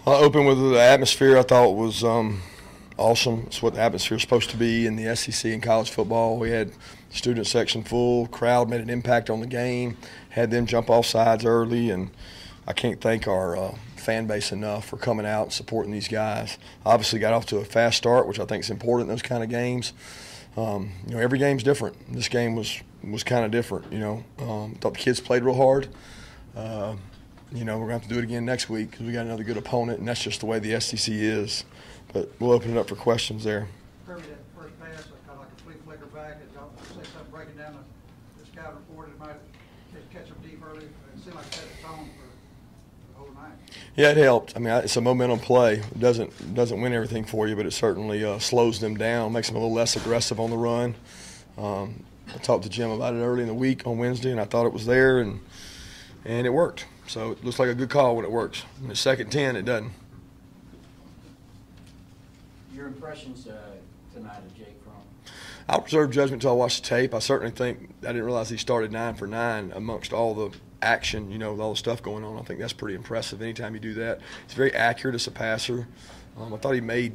I opened with the atmosphere I thought was awesome. It's what the atmosphere is supposed to be in the SEC and college football. We had student section full, crowd made an impact on the game, had them jump off sides early, and I can't thank our fan base enough for coming out and supporting these guys. Obviously got off to a fast start, which I think is important in those kind of games. Every game's different. This game was kind of different, Thought the kids played real hard. We're going to have to do it again next week because we got another good opponent, and that's just the way the SEC is. But we'll open it up for questions there. Kirby, that first pass, kind of like a flea flicker back, and y'all say something breaking down the scout report, it might catch them deep early. It seemed like it set a tone for the whole night. Yeah, it helped. I mean, it's a momentum play. It doesn't win everything for you, but it certainly slows them down, makes them a little less aggressive on the run. I talked to Jim about it early in the week on Wednesday, and I thought it was there, and it worked. So it looks like a good call when it works. When it's 2nd 10, it doesn't. Your impressions tonight of Jake Fromm? I'll reserve judgment until I watch the tape. I certainly think I didn't realize he started 9 for 9 amongst all the action, with all the stuff going on. I think that's pretty impressive anytime you do that. He's very accurate as a passer. I thought he made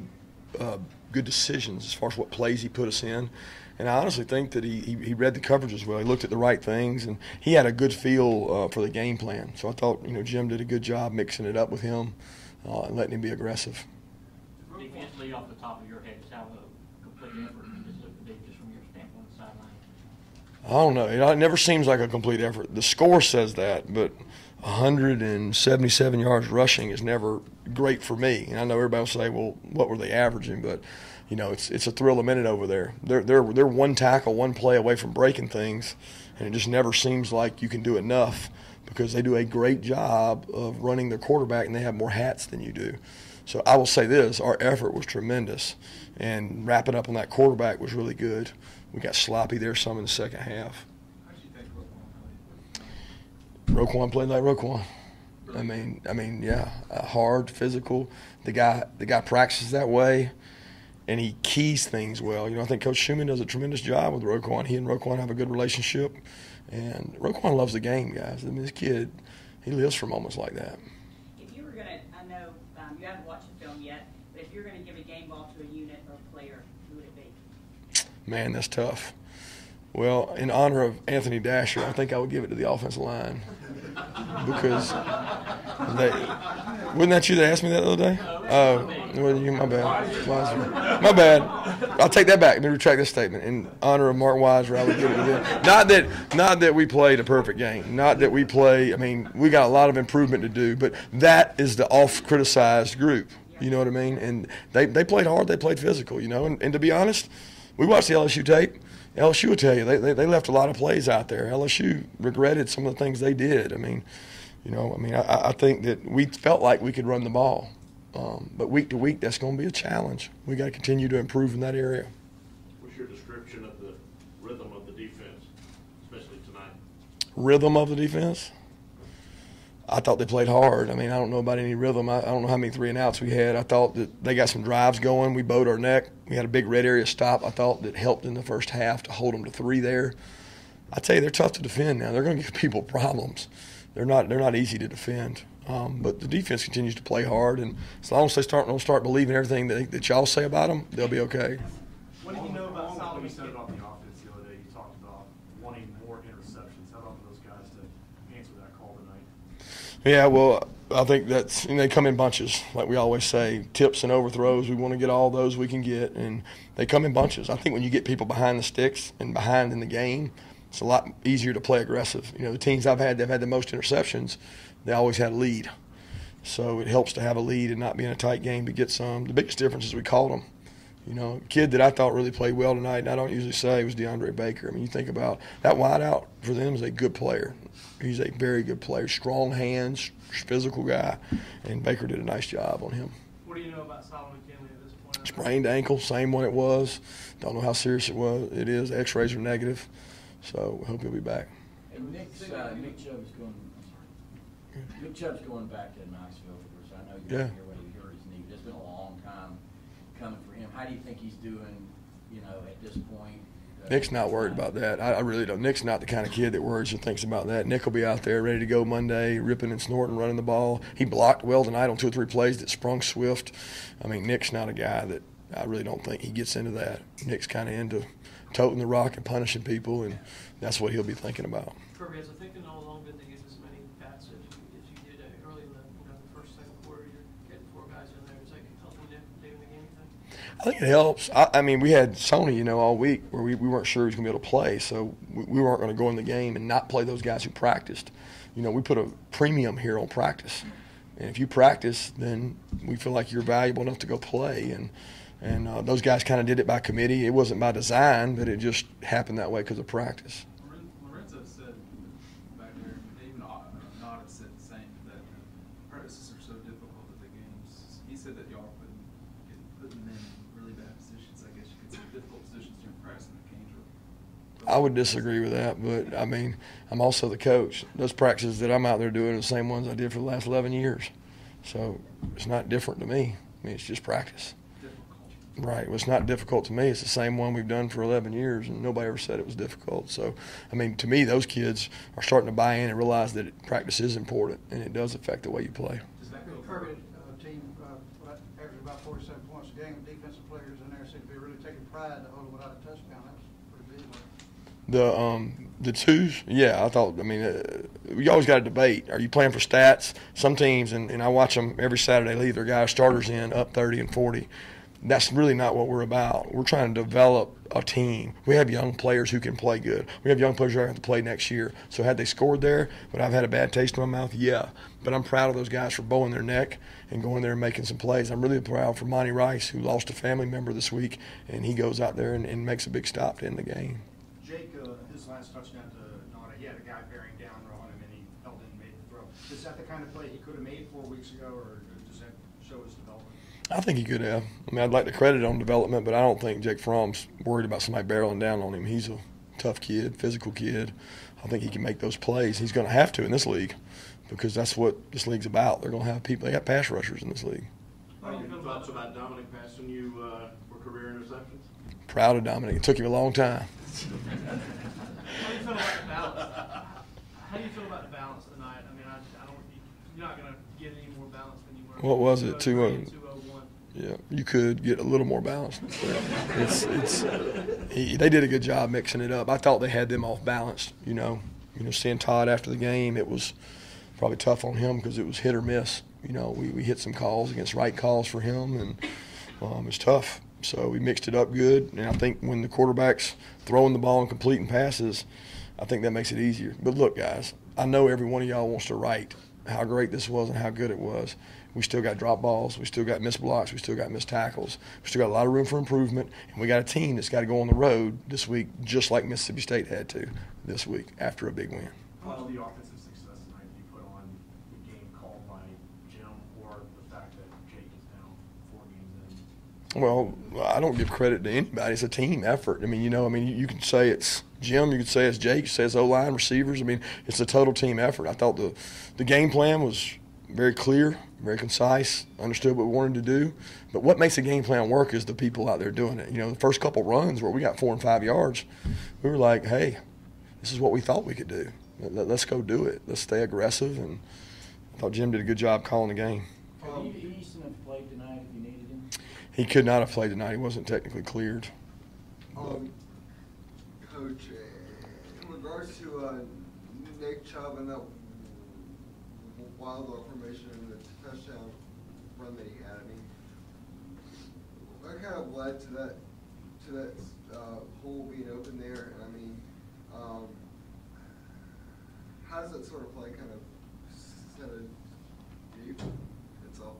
good decisions as far as what plays he put us in. And I honestly think that he read the coverages well. He looked at the right things, and he had a good feel for the game plan. So I thought, Jim did a good job mixing it up with him and letting him be aggressive. Defensively, off the top of your head, just how a complete effort does it look to be just from your standpoint on the sideline? I don't know. It never seems like a complete effort. The score says that, but 177 yards rushing is never great for me. And I know everybody will say, well, what were they averaging? But it's a thrill a minute over there. They're one tackle, one play away from breaking things, and it just never seems like you can do enough because they do a great job of running their quarterback, and they have more hats than you do. So I will say this, our effort was tremendous, and wrapping up on that quarterback was really good. We got sloppy there some in the second half. How do you think Roquan played? Roquan played like Roquan. I mean, yeah, hard, physical. The guy practices that way, and he keys things well. I think Coach Schumann does a tremendous job with Roquan. He and Roquan have a good relationship, and Roquan loves the game, guys. I mean, this kid, he lives for moments like that. If you were going to, I know you haven't watched the film yet, but if you're going to give a game ball to a unit or a player, who would it be? Man, that's tough. Well, in honor of Anthony Dasher, I think I would give it to the offensive line because wasn't that you that asked me that the other day? Oh, well, my bad. My bad. I'll take that back. Let me retract this statement. In honor of Mark Weiser, I would give it to them. Not that we played a perfect game. Not that we play. I mean, we got a lot of improvement to do, but that is the off-criticized group. You know what I mean? And they played hard. They played physical. And to be honest, we watched the LSU tape. LSU will tell you they left a lot of plays out there. LSU regretted some of the things they did. I think that we felt like we could run the ball, but week to week that's going to be a challenge. We got to continue to improve in that area. What's your description of the rhythm of the defense, especially tonight? Rhythm of the defense? I thought they played hard. I don't know about any rhythm. I don't know how many 3 and outs we had. I thought that they got some drives going. We bowed our neck. We had a big red area stop. I thought that helped in the first half to hold them to 3 there. I tell you, they're tough to defend now. They're going to give people problems. They're not easy to defend. But the defense continues to play hard, and as long as they don't start believing everything that y'all say about them, they'll be okay. What do you know about Solomon? You said about the offense the other day. You talked about wanting more interceptions. How about for those guys to answer that call tonight? Yeah, well, I think they come in bunches, like we always say, tips and overthrows. We want to get all those we can get, and they come in bunches. I think when you get people behind the sticks and behind in the game, it's a lot easier to play aggressive. The teams I've had, they've had the most interceptions. They always had a lead. So it helps to have a lead and not be in a tight game to get some. The biggest difference is we called them. A kid that I thought really played well tonight, and I don't usually say, was DeAndre Baker. You think about that wideout for them is a good player. He's a very good player, strong hands, physical guy, and Baker did a nice job on him. What do you know about Solomon Kinley at this point? Sprained ankle, same one it was. Don't know how serious it is. X-rays are negative, so we hope he'll be back. And Nick Chubb's going back to Knoxville, of course. I know you're here when he hurt his knee. It's been a long time coming for him. How do you think he's doing, at this point? Nick's not worried about that. I really don't. Nick's not the kind of kid that worries or thinks about that. Nick will be out there ready to go Monday, ripping and snorting, running the ball. He blocked well tonight on 2 or 3 plays that sprung swift. I mean, Nick's not a guy that I really don't think he gets into that. Nick's kind of into toting the rock and punishing people, and that's what he'll be thinking about. Kirby, has the thinking all along been to get as many bats as you did early in the first, second quarter? You're getting 4 guys in there. Is that helping you in the game? I think it helps. I mean, we had Sony, all week where we weren't sure he was going to be able to play, so we weren't going to go in the game and not play those guys who practiced. We put a premium here on practice, and if you practice, then we feel like you're valuable enough to go play. And those guys kind of did it by committee. It wasn't by design, but it just happened that way because of practice. Lorenzo said back there, even Nod said the same, that practices are so difficult at the games. He said that y'all are putting them in really bad positions, I guess you could say, difficult positions during practice in the games. I would disagree with that, but, I mean, I'm also the coach. Those practices that I'm out there doing are the same ones I did for the last 11 years. So it's not different to me. I mean, it's just practice. Right. Well, it's not difficult to me. It's the same one we've done for 11 years, and nobody ever said it was difficult. So, I mean, to me, those kids are starting to buy in and realize that practice is important, and it does affect the way you play. Kirby team averaged about 47 points a game. Defensive players in there seem to be really taking pride to hold without a touchdown. That was pretty big. The twos, yeah, I thought, I mean, we always got to debate. Are you playing for stats? Some teams, and I watch them every Saturday, leave their guys starters in up 30 and 40. That's really not what we're about. We're trying to develop a team. We have young players who can play good. We have young players who are going to play next year. So had they scored there, would I've had a bad taste in my mouth? Yeah. But I'm proud of those guys for bowing their neck and going there and making some plays. I'm really proud for Monty Rice, who lost a family member this week, and he goes out there and makes a big stop to end the game. Jake, his last touchdown to Nada, he had a guy bearing down on him, and he held in and made the throw. Is that the kind of play he could have made 4 weeks ago, or does that show his development? I think he could have. I mean, I'd like to credit on development, but I don't think Jake Fromm's worried about somebody barreling down on him. He's a tough kid, physical kid. I think he can make those plays. He's going to have to in this league because that's what this league's about. They're going to have people. They got pass rushers in this league. Thoughts about Dominic passing you for career interceptions? Proud of Dominic. It took him a long time. How do you feel about the balance? How do you feel about the balance tonight? I mean, you're not going to get any more balance than you were. What was it? 2-0. 2-0-1. Yeah, you could get a little more balance. They did a good job mixing it up. I thought they had them off balance. Seeing Todd after the game, it was probably tough on him because it was hit or miss. We hit some calls against right calls for him, and it was tough. So we mixed it up good, and I think when the quarterback's throwing the ball and completing passes, I think that makes it easier. But look, guys, I know every one of y'all wants to write how great this was and how good it was. We still got drop balls. We still got missed blocks. We still got missed tackles. We still got a lot of room for improvement, and we got a team that's got to go on the road this week just like Mississippi State had to this week after a big win. How much of the offensive success tonight do you put on the game called by Jim or the fact that Jake is now 4 games in? Well, I don't give credit to anybody. It's a team effort. I mean, you can say it's Jim, you could say it's Jake, you could say it's O-line, receivers. I mean, it's a total team effort. I thought the game plan was very clear, very concise, understood what we wanted to do. But what makes a game plan work is the people out there doing it. The first couple runs where we got 4 and 5 yards, we were like, hey, this is what we thought we could do. Let's go do it. Let's stay aggressive. And I thought Jim did a good job calling the game. Could Easton have played tonight if you needed him? He could not have played tonight. He wasn't technically cleared. Coach, in regards to Nick Chubb and that wild formation and the touchdown run that he had, I mean, what kind of led to that hole being open there? And I mean, how does that sort of play kind of set a deep itself?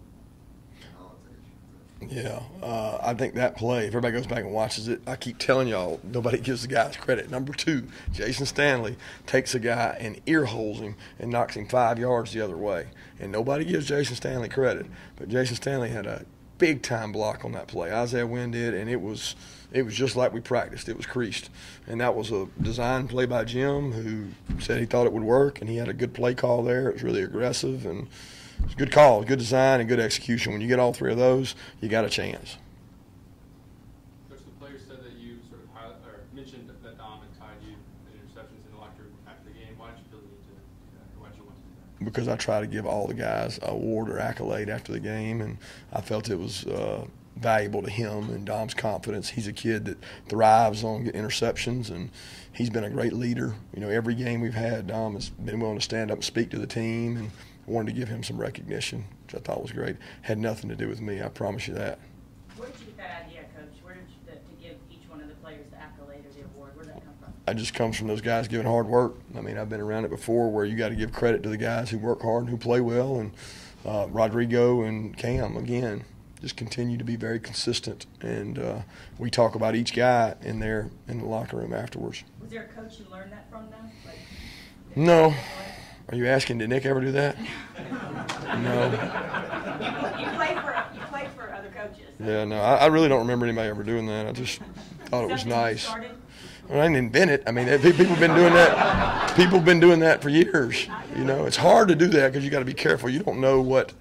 Yeah, I think that play, if everybody goes back and watches it, I keep telling y'all, nobody gives the guys credit. Number 2, Jason Stanley takes a guy and ear holes him and knocks him 5 yards the other way. And nobody gives Jason Stanley credit. But Jason Stanley had a big-time block on that play. Isaiah Wynn did, and it was just like we practiced. It was creased. And that was a design play by Jim, who said he thought it would work, and he had a good play call there. It was really aggressive, and it's a good call, good design, and good execution. When you get all 3 of those, you got a chance. Coach, the players said that you sort of mentioned because I try to give all the guys an award or accolade after the game, and I felt it was valuable to him and Dom's confidence. He's a kid that thrives on getting interceptions, and he's been a great leader. You know, every game we've had, Dom has been willing to stand up and speak to the team, and I wanted to give him some recognition, which I thought was great. Had nothing to do with me, I promise you that. Where did you get that idea, Coach? Where did you, to give each one of the players the accolade or the award? Where did that come from? It just comes from those guys giving hard work. I mean, I've been around it before where you got to give credit to the guys who work hard and who play well, and Rodrigo and Cam, again, just continue to be very consistent. And we talk about each guy in there in the locker room afterwards. Was there a coach you learned that from, though? Like, no. Are you asking, did Nick ever do that? No. You played for other coaches. Yeah, no, I really don't remember anybody ever doing that. I just thought it was nice. Well, I didn't invent it. I mean, people have been doing that. People have been doing that for years. You know, it's hard to do that because you got to be careful. You don't know what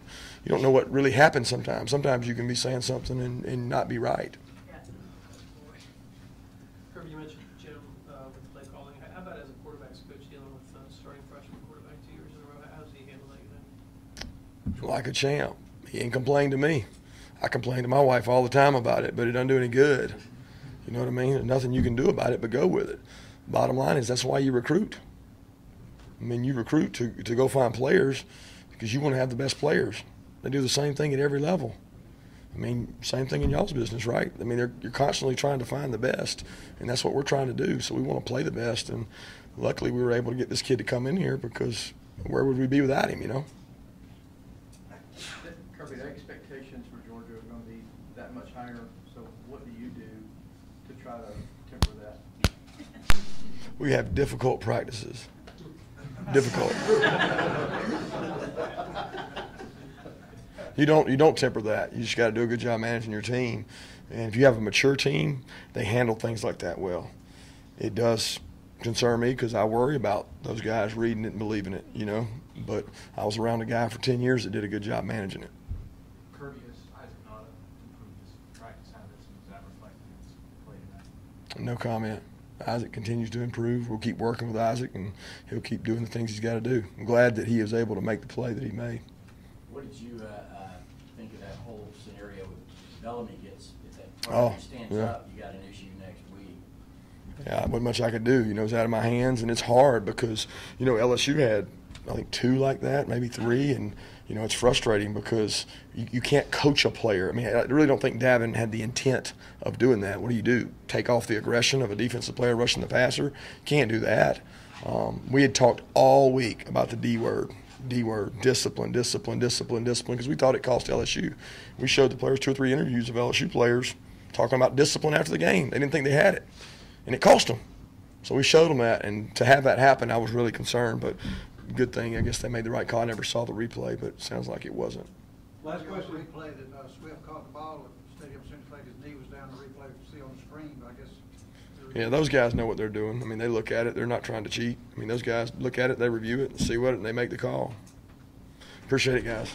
really happens sometimes. Sometimes you can be saying something and not be right. Kirby, you mentioned Jim with play calling. How about as a quarterback's coach dealing with starting freshman quarterback 2 years in a row? How does he handle that, you think? Like a champ. He ain't complained to me. I complain to my wife all the time about it, but it doesn't do any good. You know what I mean? There's nothing you can do about it but go with it. Bottom line is that's why you recruit. I mean, you recruit to go find players because you want to have the best players. They do the same thing at every level. I mean, same thing in y'all's business, right? I mean, you're constantly trying to find the best, and that's what we're trying to do. So we want to play the best, and luckily we were able to get this kid to come in here because where would we be without him, you know? Kirby, the expectations for Georgia are going to be that much higher, so what do you do to try to temper that? We have difficult practices. Difficult. You don't temper that. You just got to do a good job managing your team. And if you have a mature team, they handle things like that well. It does concern me because I worry about those guys reading it and believing it, you know. But I was around a guy for 10 years that did a good job managing it. Kirby, has Isaac Nada improved his practice habits, and does that reflect in his play tonight? No comment. Isaac continues to improve. We'll keep working with Isaac, and he'll keep doing the things he's got to do. I'm glad that he was able to make the play that he made. What did you think of that whole scenario with Bellamy gets, if that Oh, target stands yeah. up, you got an issue next week? Yeah, wasn't much I could do. You know, it was out of my hands, and it's hard because, you know, LSU had, I think, 2 like that, maybe 3, and, you know, it's frustrating because you can't coach a player. I mean, I really don't think Davin had the intent of doing that. What do? Take off the aggression of a defensive player rushing the passer? Can't do that. We had talked all week about the D word, discipline, because we thought it cost LSU. We showed the players 2 or 3 interviews of LSU players talking about discipline after the game. They didn't think they had it, and it cost them. So we showed them that, and to have that happen, I was really concerned, but good thing, I guess they made the right call. I never saw the replay, but it sounds like it wasn't. Last question. Replay that Swift caught the ball at Stadium seems like his knee was down. The replay you see on the screen, but I guess. Yeah, those guys know what they're doing. I mean, they look at it. They're not trying to cheat. I mean, those guys look at it, they review it, see what it, and they make the call. Appreciate it, guys.